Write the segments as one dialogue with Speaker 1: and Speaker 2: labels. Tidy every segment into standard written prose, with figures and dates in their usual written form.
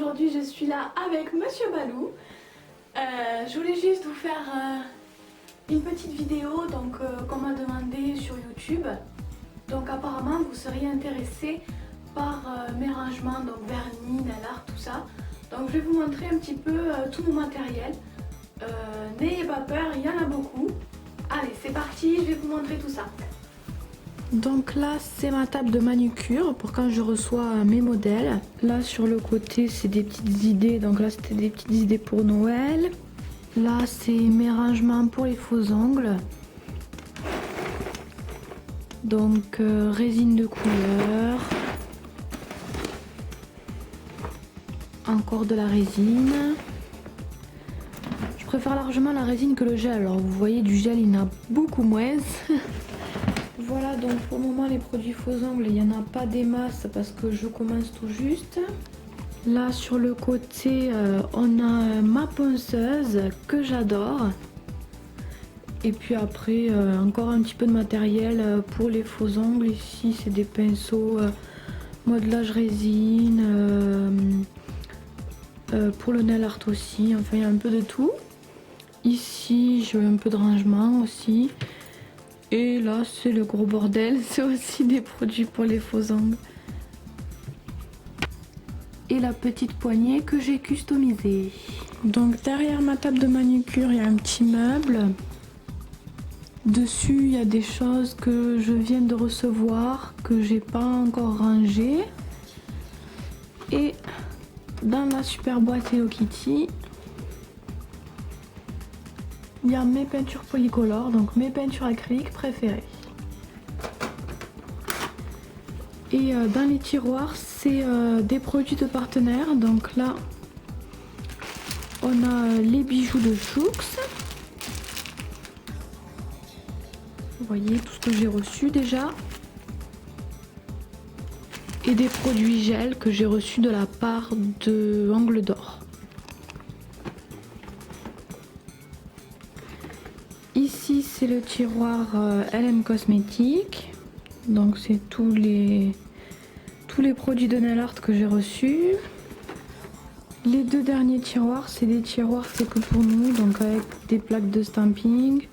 Speaker 1: aujourd'hui je suis là avec Monsieur Balou. Je voulais juste vous faire une petite vidéo qu'on m'a demandé sur YouTube. Donc apparemment vous seriez intéressé par mes rangements, donc vernis, nail art, tout ça. Donc je vais vous montrer un petit peu tout mon matériel. N'ayez pas peur, il y en a beaucoup. Allez, c'est parti, je vais vous montrer tout ça. Donc là c'est ma table de manucure pour quand je reçois mes modèles. Là sur le côté c'est des petites idées, donc là c'était des petites idées pour Noël. Là c'est mes rangements pour les faux ongles. Donc résine de couleur. Encore de la résine. Je préfère largement la résine que le gel. Alors vous voyez du gel il y en a beaucoup moins. Voilà, donc pour le moment les produits faux ongles, il n'y en a pas des masses parce que je commence tout juste. Là sur le côté, on a ma ponceuse que j'adore. Et puis après, encore un petit peu de matériel pour les faux ongles. Ici c'est des pinceaux modelage résine, pour le nail art aussi. Enfin il y a un peu de tout. Ici j'ai un peu de rangement aussi. Et là c'est le gros bordel, c'est aussi des produits pour les faux ongles. Et la petite poignée que j'ai customisée. Donc derrière ma table de manucure il y a un petit meuble. Dessus il y a des choses que je viens de recevoir, que j'ai pas encore rangées. Et dans la super boîte Hello Kitty, il y a mes peintures polycolores, donc mes peintures acryliques préférées. Et dans les tiroirs, c'est des produits de partenaires. Donc là, on a les bijoux de Choux. Vous voyez tout ce que j'ai reçu déjà. Et des produits gel que j'ai reçus de la part de Angle d'Or. Ici c'est le tiroir LM Cosmétiques, donc c'est tous les produits de nail art que j'ai reçus. Les deux derniers tiroirs c'est des tiroirs c'est que pour nous, donc avec des plaques de stamping,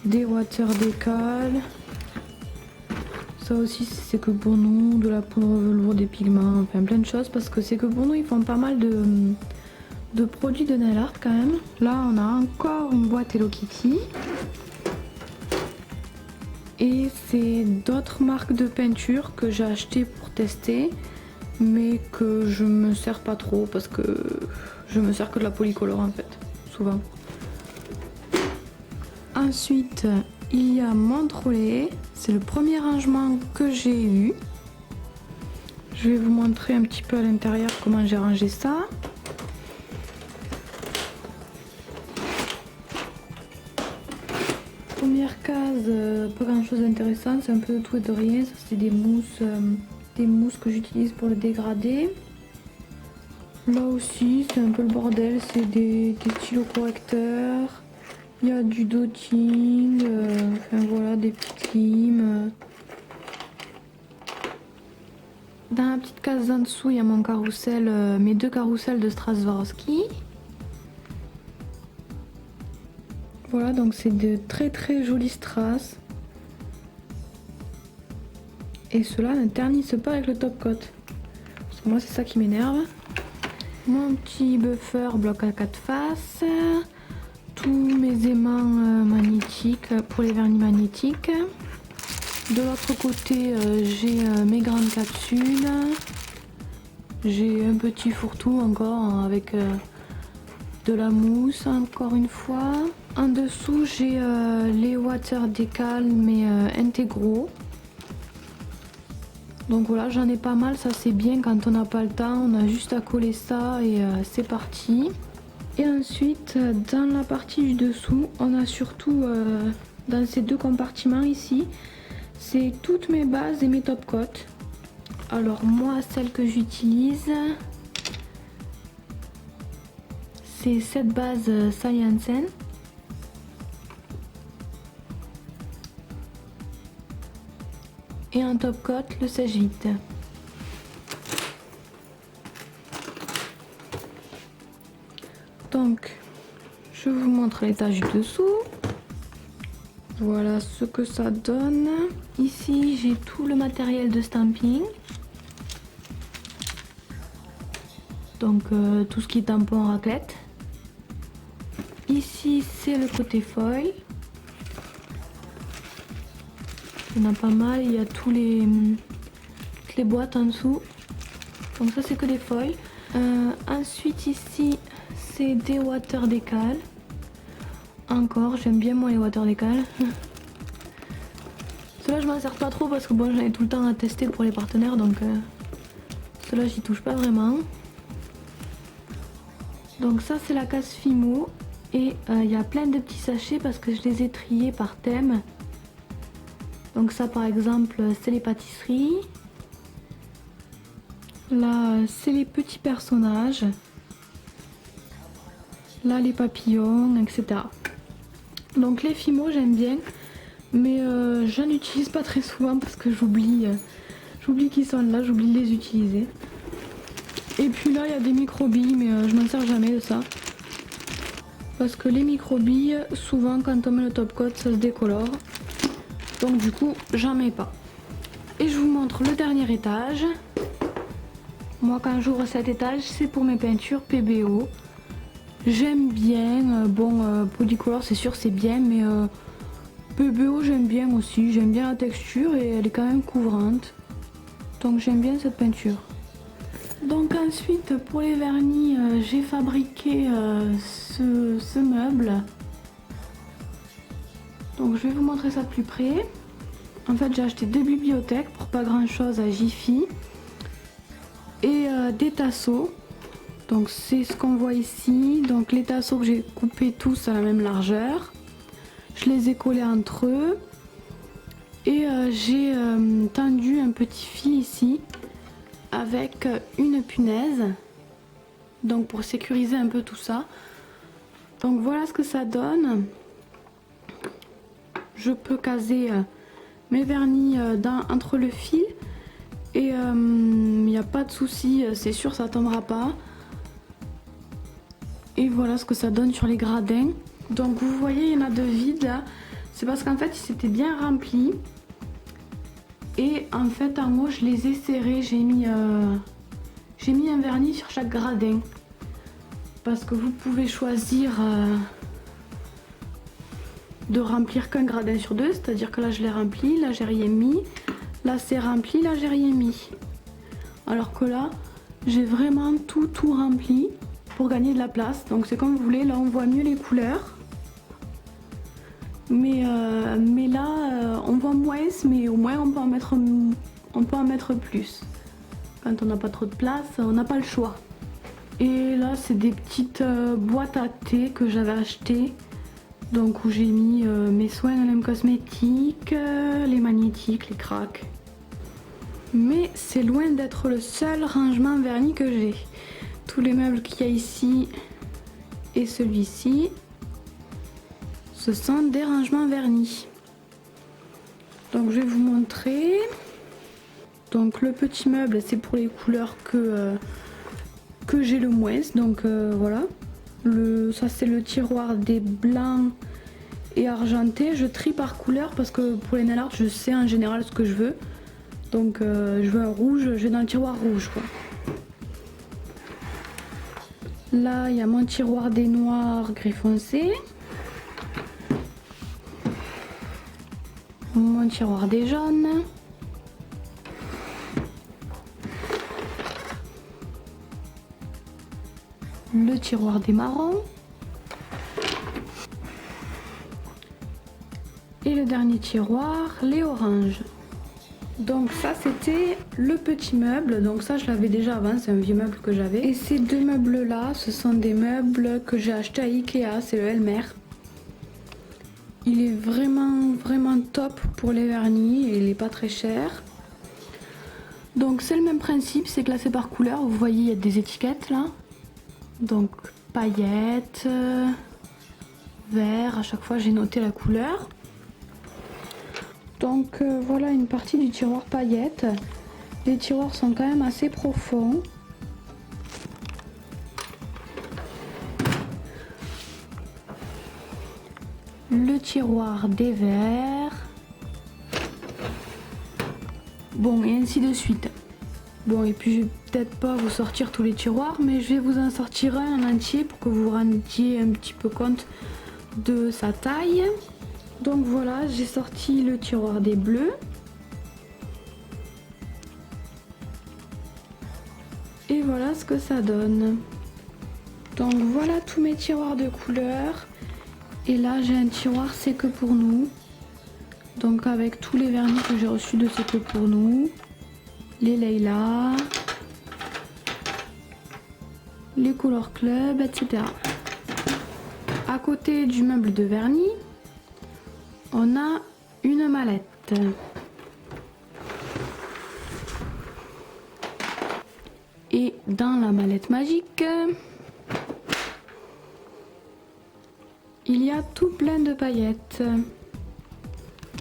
Speaker 1: des water décal, ça aussi c'est que pour nous, de la poudre velours, des pigments, enfin plein de choses parce que c'est que pour nous ils font pas mal de produits de nail art quand même. Là on a encore une boîte Hello Kitty et c'est d'autres marques de peinture que j'ai acheté pour tester mais que je me sers pas trop parce que je me sers que de la polycolore en fait souvent. Ensuite il y a mon trolley, c'est le premier rangement que j'ai eu. Je vais vous montrer un petit peu à l'intérieur comment j'ai rangé ça. Première case, pas grand chose d'intéressant, c'est un peu de tout et de rien. Ça c'est des mousses que j'utilise pour le dégradé. Là aussi c'est un peu le bordel, c'est des stylos correcteurs. Il y a du dotting, enfin voilà, des petites limes. Dans la petite case en dessous il y a mon carrousel, mes deux carousels de Swarovski. Voilà, donc c'est de très très jolies strass. Et cela ne ternissent pas avec le top coat. Parce que moi c'est ça qui m'énerve. Mon petit buffer bloc à 4 faces. Tous mes aimants magnétiques pour les vernis magnétiques. De l'autre côté j'ai mes grandes capsules. J'ai un petit fourre-tout encore avec de la mousse encore une fois. En dessous j'ai les water décal mais intégraux. Donc voilà, j'en ai pas mal, ça c'est bien quand on n'a pas le temps, on a juste à coller ça et c'est parti. Et ensuite dans la partie du dessous on a surtout dans ces deux compartiments ici, c'est toutes mes bases et mes top coats. Alors moi celle que j'utilise c'est cette base Sciensen. Et un top coat le sèche vite. Donc je vous montre l'étage du dessous. Voilà ce que ça donne. Ici j'ai tout le matériel de stamping. Donc tout ce qui est tampon, raclette. Ici c'est le côté foil. Il y en a pas mal, il y a toutes les boîtes en dessous. Donc ça c'est que des foils. Ensuite ici c'est des water décal. Encore, j'aime bien moi les water décal. Ceux-là je m'en sers pas trop parce que bon j'en ai tout le temps à tester pour les partenaires, donc ceux-là j'y touche pas vraiment. Donc ça c'est la case Fimo et il y a plein de petits sachets parce que je les ai triés par thème. Donc ça par exemple c'est les pâtisseries. Là c'est les petits personnages. Là les papillons, etc. Donc les Fimo j'aime bien, mais je n'utilise pas très souvent parce que j'oublie qu'ils sont là, j'oublie de les utiliser. Et puis là il y a des micro-billes, mais je m'en sers jamais de ça. Parce que les micro-billes, souvent quand on met le top coat ça se décolore. Donc du coup j'en mets pas. Et je vous montre le dernier étage. Moi quand j'ouvre cet étage c'est pour mes peintures PBO. J'aime bien, Polycolor c'est sûr c'est bien, mais PBO j'aime bien aussi, j'aime bien la texture et elle est quand même couvrante. Donc j'aime bien cette peinture. Donc ensuite pour les vernis, j'ai fabriqué ce meuble. Donc je vais vous montrer ça de plus près. En fait j'ai acheté deux bibliothèques pour pas grand chose à Jiffy. Et des tasseaux. Donc c'est ce qu'on voit ici. Donc les tasseaux que j'ai coupés tous à la même largeur. Je les ai collés entre eux. Et j'ai tendu un petit fil ici avec une punaise. Donc pour sécuriser un peu tout ça. Donc voilà ce que ça donne. Je peux caser mes vernis entre le fil. Et il n'y a pas de souci, c'est sûr ça tombera pas. Et voilà ce que ça donne sur les gradins. Donc vous voyez il y en a de vides là. C'est parce qu'en fait ils s'étaient bien remplis. Et en fait en haut je les ai serrés. J'ai mis un vernis sur chaque gradin. Parce que vous pouvez choisir de remplir qu'un gradin sur deux. C'est-à-dire que là je l'ai rempli, là j'ai rien mis. Là c'est rempli, là j'ai rien mis. Alors que là j'ai vraiment tout rempli pour gagner de la place. Donc c'est comme vous voulez, là on voit mieux les couleurs. Mais là on voit moins, mais au moins on peut en mettre plus. Quand on n'a pas trop de place, on n'a pas le choix. Et là c'est des petites boîtes à thé que j'avais achetées. Donc où j'ai mis mes soins LM Cosmétiques, les magnétiques, les cracks. Mais c'est loin d'être le seul rangement vernis que j'ai. Tous les meubles qu'il y a ici et celui-ci, ce sont des rangements vernis. Donc je vais vous montrer. Donc le petit meuble c'est pour les couleurs que j'ai le moins. Donc voilà. Ça c'est le tiroir des blancs et argentés. Je trie par couleur parce que pour les nail art je sais en général ce que je veux. Donc je veux un rouge, je vais dans le tiroir rouge quoi. Là il y a mon tiroir des noirs gris foncé. Mon tiroir des jaunes. Le tiroir des marrons. Et le dernier tiroir, les oranges. Donc ça c'était le petit meuble, donc ça je l'avais déjà avant, c'est un vieux meuble que j'avais. Et ces deux meubles là, ce sont des meubles que j'ai achetés à Ikea, c'est le Elmer. Il est vraiment top pour les vernis et il est pas très cher. Donc c'est le même principe, c'est classé par couleur, vous voyez il y a des étiquettes là. Donc paillettes, vert, à chaque fois j'ai noté la couleur. Donc voilà une partie du tiroir paillettes. Les tiroirs sont quand même assez profonds. le tiroir des verres. Bon, et ainsi de suite. Bon, et puis je vais peut-être pas vous sortir tous les tiroirs, mais je vais vous en sortir un en entier pour que vous vous rendiez un petit peu compte de sa taille. Donc voilà, j'ai sorti le tiroir des bleus. Et voilà ce que ça donne. Donc voilà tous mes tiroirs de couleurs. Et là j'ai un tiroir c'est que pour nous. Donc avec tous les vernis que j'ai reçus de C'est que pour nous. Les Leila. Les Color Club, etc. À côté du meuble de vernis, on a une mallette. Et dans la mallette magique, il y a tout plein de paillettes.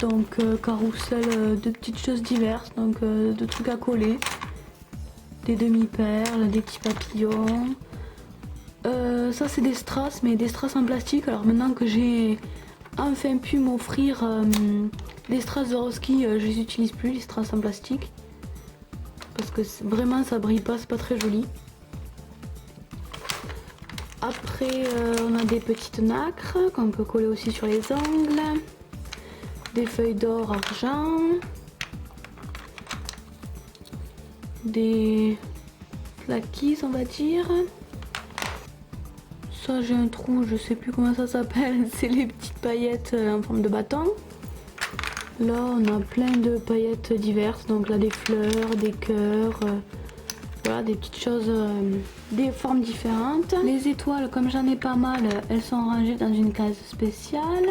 Speaker 1: Donc carrousel de petites choses diverses, donc de trucs à coller. Des demi-perles, des petits papillons. Ça c'est des strass, mais des strass en plastique. Alors maintenant que j'ai enfin pu m'offrir des strass de Roski, je les utilise plus, les strass en plastique. Parce que vraiment ça brille pas, c'est pas très joli. Après on a des petites nacres qu'on peut coller aussi sur les ongles. Des feuilles d'or argent. Des flaquis on va dire. Ça j'ai un trou, je sais plus comment ça s'appelle, c'est les petites paillettes en forme de bâton. Là on a plein de paillettes diverses, donc là des fleurs, des cœurs, voilà des petites choses, des formes différentes. Les étoiles comme j'en ai pas mal, elles sont rangées dans une case spéciale.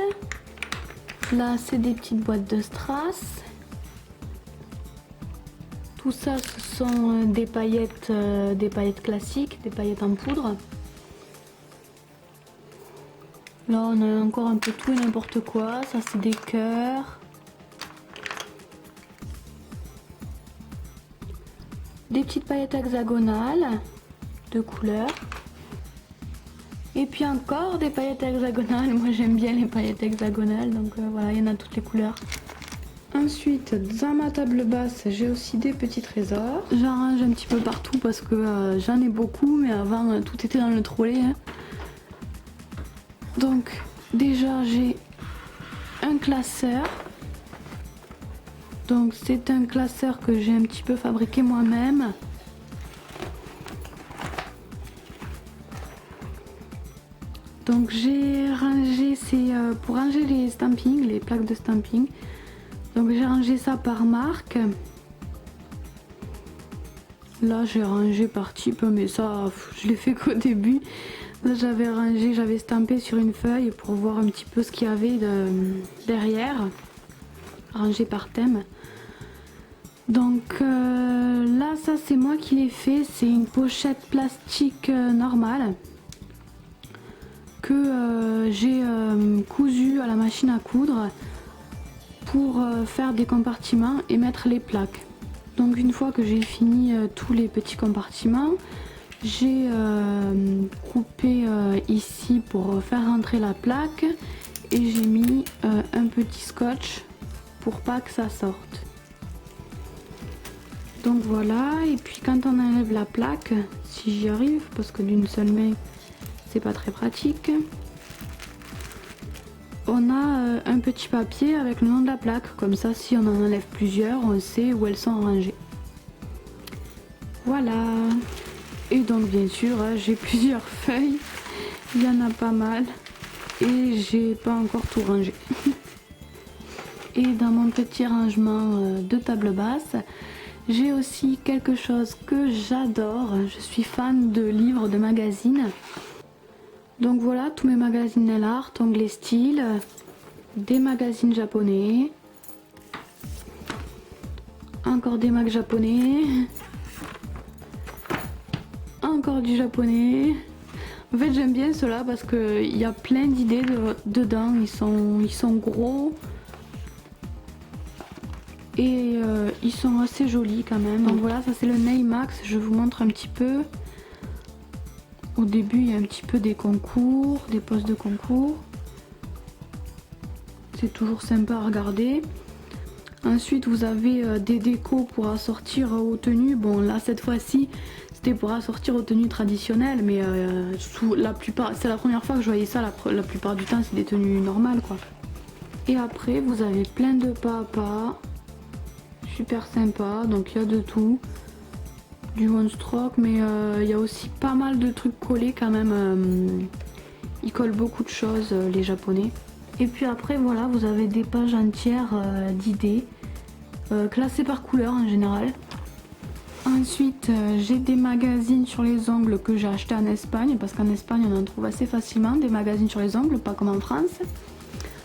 Speaker 1: Là c'est des petites boîtes de strass. Tout ça ce sont des paillettes classiques, des paillettes en poudre. Là on a encore un peu tout et n'importe quoi, ça c'est des cœurs. Des petites paillettes hexagonales de couleurs. Et puis encore des paillettes hexagonales, moi j'aime bien les paillettes hexagonales, donc voilà, il y en a toutes les couleurs. Ensuite, dans ma table basse, j'ai aussi des petits trésors. J'en range un petit peu partout parce que j'en ai beaucoup, mais avant tout était dans le trolley. Hein. Donc déjà j'ai un classeur. Donc c'est un classeur que j'ai un petit peu fabriqué moi-même. Donc j'ai rangé, c'est pour ranger les stampings, les plaques de stamping. Donc j'ai rangé ça par marque. Là j'ai rangé par type, mais ça je l'ai fait qu'au début. Là j'avais rangé, j'avais stampé sur une feuille pour voir un petit peu ce qu'il y avait derrière. Rangé par thème. Donc là ça c'est moi qui l'ai fait, c'est une pochette plastique normale que j'ai cousu à la machine à coudre pour faire des compartiments et mettre les plaques. Donc une fois que j'ai fini tous les petits compartiments, j'ai coupé ici pour faire rentrer la plaque et j'ai mis un petit scotch pour pas que ça sorte. Donc voilà, et puis quand on enlève la plaque, si j'y arrive, parce que d'une seule main c'est pas très pratique, on a un petit papier avec le nom de la plaque, comme ça si on en enlève plusieurs, on sait où elles sont rangées. Voilà. Et donc bien sûr, j'ai plusieurs feuilles, il y en a pas mal, et j'ai pas encore tout rangé. Et dans mon petit rangement de table basse, j'ai aussi quelque chose que j'adore, je suis fan de livres, de magazines. Donc voilà, tous mes magazines nail art, onglet style, des magazines japonais, encore des mags japonais, encore du japonais. En fait j'aime bien ceux-là parce qu'il y a plein d'idées dedans, ils sont gros. Et ils sont assez jolis quand même. Donc voilà, ça c'est le Nail Max, je vous montre un petit peu. Au début il y a un petit peu des concours, des poses de concours. c'est toujours sympa à regarder. Ensuite vous avez des décos pour assortir aux tenues. Bon là cette fois-ci c'était pour assortir aux tenues traditionnelles, mais la plupart, c'est la première fois que je voyais ça, la plupart du temps c'est des tenues normales quoi. Et après vous avez plein de papas, super sympa, donc il y a de tout. Du one stroke, mais il y a aussi pas mal de trucs collés quand même. Ils collent beaucoup de choses les japonais. Et puis après voilà, vous avez des pages entières d'idées classées par couleur en général. Ensuite j'ai des magazines sur les ongles que j'ai acheté en Espagne, parce qu'en Espagne on en trouve assez facilement des magazines sur les ongles, pas comme en France.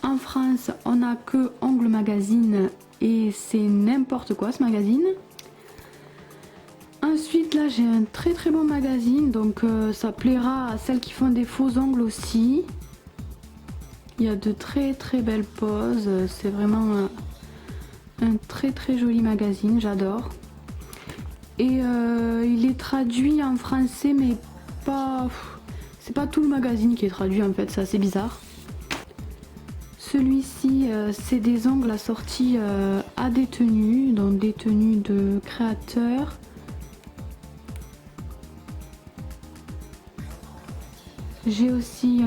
Speaker 1: En France on a que Ongles Magazine et c'est n'importe quoi ce magazine. Ensuite là j'ai un très très bon magazine, donc ça plaira à celles qui font des faux ongles aussi. Il y a de très très belles poses, c'est vraiment un très très joli magazine, j'adore. Et il est traduit en français mais pas... c'est pas tout le magazine qui est traduit en fait, c'est assez bizarre. Celui-ci c'est des ongles assortis à des tenues, donc des tenues de créateurs. J'ai aussi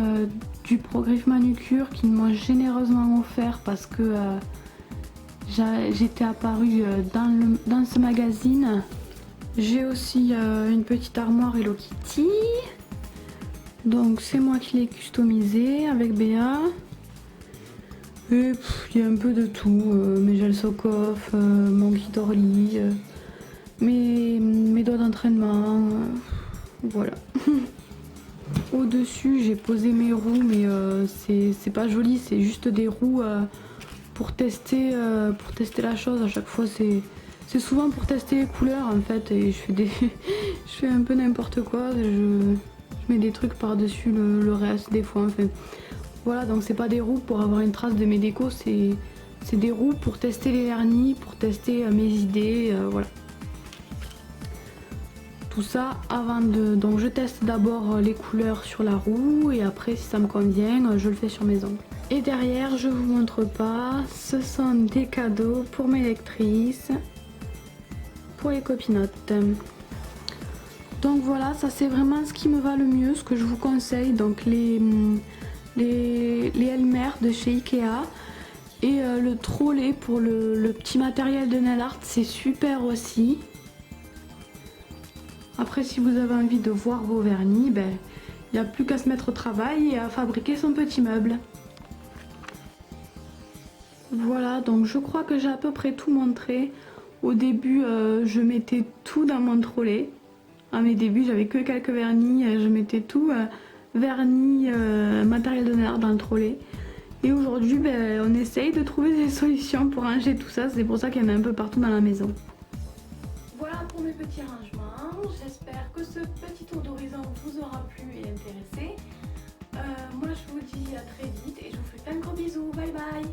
Speaker 1: du Progrif Manucure qui m'ont généreusement offert parce que j'étais apparue dans ce magazine. J'ai aussi une petite armoire Hello Kitty. Donc c'est moi qui l'ai customisée avec Béa. Et il y a un peu de tout. Mes gels Sokoff, mon guide Orly, mes doigts d'entraînement. Voilà. Au-dessus j'ai posé mes roues, mais c'est pas joli, c'est juste des roues pour tester la chose. À chaque fois c'est souvent pour tester les couleurs en fait, et je fais un peu n'importe quoi, je mets des trucs par dessus le reste des fois, enfin voilà. Donc c'est pas des roues pour avoir une trace de mes décos, c'est des roues pour tester les vernis, pour tester mes idées, voilà. Tout ça avant de... Donc je teste d'abord les couleurs sur la roue et après si ça me convient je le fais sur mes ongles. Et derrière je vous montre pas, ce sont des cadeaux pour mes lectrices, pour les copinotes. Donc voilà, ça c'est vraiment ce qui me va le mieux, ce que je vous conseille. Donc les Elmer de chez Ikea et le trolley pour le petit matériel de nail art, c'est super aussi. Après si vous avez envie de voir vos vernis, ben, il n'y a plus qu'à se mettre au travail et à fabriquer son petit meuble. Voilà, donc je crois que j'ai à peu près tout montré. Au début je mettais tout dans mon trolley. À mes débuts j'avais que quelques vernis, je mettais tout vernis, matériel de nail art dans le trolley. Et aujourd'hui ben, on essaye de trouver des solutions pour ranger tout ça, c'est pour ça qu'il y en a un peu partout dans la maison. Voilà pour mes petits rangements. J'espère que ce petit tour d'horizon vous aura plu et intéressé. Moi je vous dis à très vite et je vous fais plein de gros bisous. Bye bye.